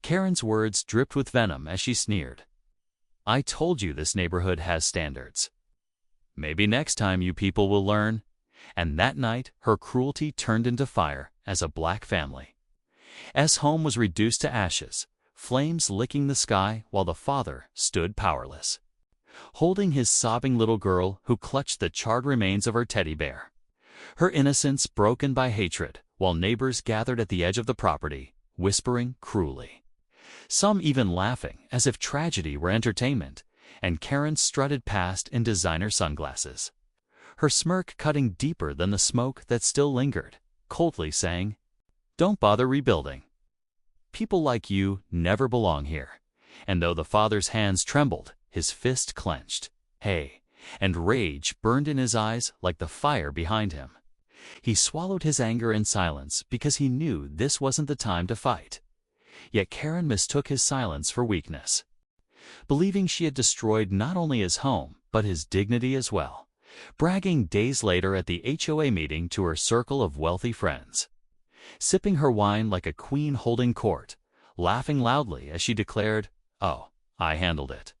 Karen's words dripped with venom as she sneered. "I told you this neighborhood has standards. Maybe next time you people will learn." And that night, her cruelty turned into fire as a black family. As home was reduced to ashes, flames licking the sky while the father stood powerless, holding his sobbing little girl who clutched the charred remains of her teddy bear. Her innocence broken by hatred, while neighbors gathered at the edge of the property, whispering cruelly. Some even laughing as if tragedy were entertainment, and Karen strutted past in designer sunglasses, her smirk cutting deeper than the smoke that still lingered, coldly saying, "Don't bother rebuilding. People like you never belong here." And though the father's hands trembled, his fist clenched, and rage burned in his eyes like the fire behind him, he swallowed his anger in silence because he knew this wasn't the time to fight. Yet Karen mistook his silence for weakness, believing she had destroyed not only his home, but his dignity as well, bragging days later at the HOA meeting to her circle of wealthy friends, sipping her wine like a queen holding court, laughing loudly as she declared, "Oh, I handled it.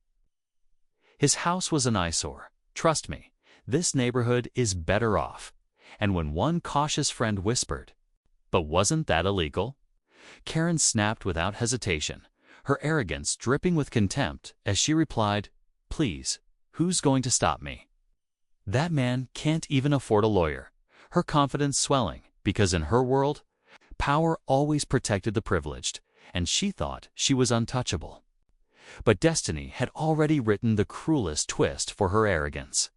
His house was an eyesore. Trust me, this neighborhood is better off." And when one cautious friend whispered, "But wasn't that illegal?" Karen snapped without hesitation, her arrogance dripping with contempt as she replied, "Please, who's going to stop me? That man can't even afford a lawyer," her confidence swelling because in her world, power always protected the privileged, and she thought she was untouchable. But destiny had already written the cruelest twist for her arrogance.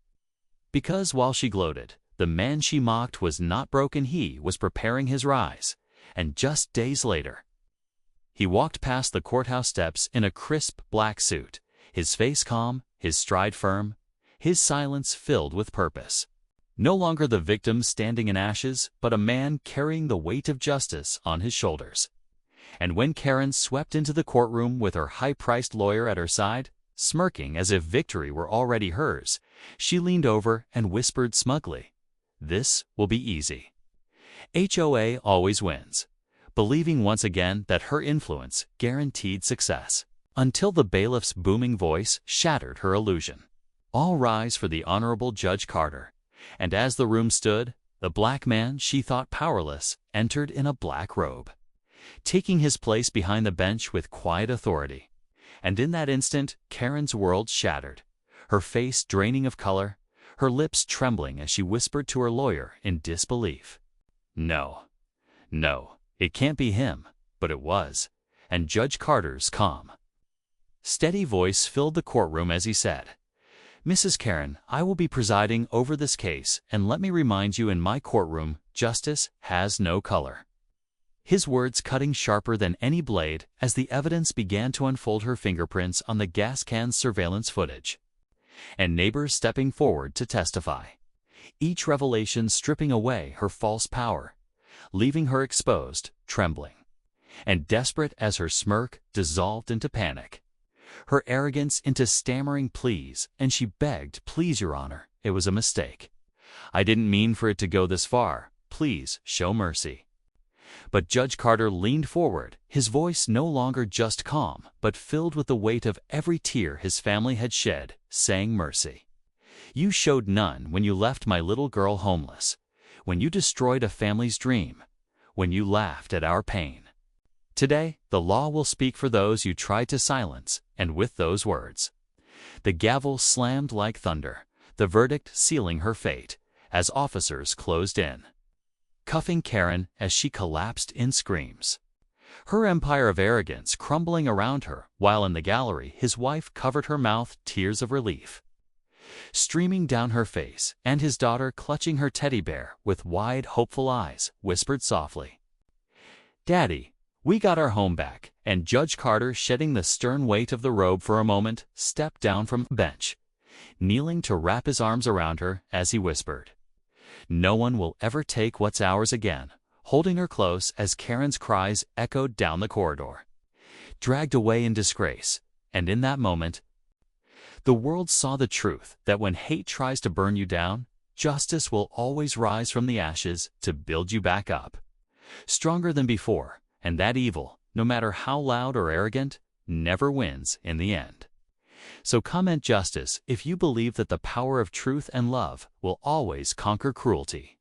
Because while she gloated, the man she mocked was not broken, he was preparing his rise, and just days later, he walked past the courthouse steps in a crisp black suit, his face calm, his stride firm, his silence filled with purpose. No longer the victim standing in ashes, but a man carrying the weight of justice on his shoulders. And when Karen swept into the courtroom with her high-priced lawyer at her side, smirking as if victory were already hers, she leaned over and whispered smugly, "This will be easy." HOA always wins, believing once again that her influence guaranteed success, until the bailiff's booming voice shattered her illusion. "All rise for the Honorable Judge Carter." And as the room stood, the black man she thought powerless entered in a black robe, taking his place behind the bench with quiet authority. And in that instant, Karen's world shattered, her face draining of color, her lips trembling as she whispered to her lawyer in disbelief, No, it can't be him." But it was, and Judge Carter's calm, steady voice filled the courtroom as he said, "Mrs. Karen, I will be presiding over this case, and let me remind you in my courtroom, justice has no color." His words cutting sharper than any blade as the evidence began to unfold, her fingerprints on the gas can surveillance footage, and neighbors stepping forward to testify, each revelation stripping away her false power, leaving her exposed, trembling, and desperate as her smirk dissolved into panic, her arrogance into stammering pleas, and she begged, "Please, Your Honor, it was a mistake. I didn't mean for it to go this far. Please show mercy." But Judge Carter leaned forward, his voice no longer just calm, but filled with the weight of every tear his family had shed, saying, "Mercy. You showed none when you left my little girl homeless, when you destroyed a family's dream, when you laughed at our pain. Today, the law will speak for those you tried to silence." And with those words, the gavel slammed like thunder, the verdict sealing her fate, as officers closed in, cuffing Karen as she collapsed in screams, her empire of arrogance crumbling around her, while in the gallery his wife covered her mouth, tears of relief streaming down her face, and his daughter, clutching her teddy bear with wide, hopeful eyes, whispered softly, "Daddy, we got our home back." And Judge Carter, shedding the stern weight of the robe for a moment, stepped down from the bench, kneeling to wrap his arms around her as he whispered, "No one will ever take what's ours again," holding her close as Karen's cries echoed down the corridor, dragged away in disgrace. And in that moment, the world saw the truth that when hate tries to burn you down, justice will always rise from the ashes to build you back up, stronger than before, and that evil no matter how loud or arrogant, never wins in the end. So comment justice if you believe that the power of truth and love will always conquer cruelty.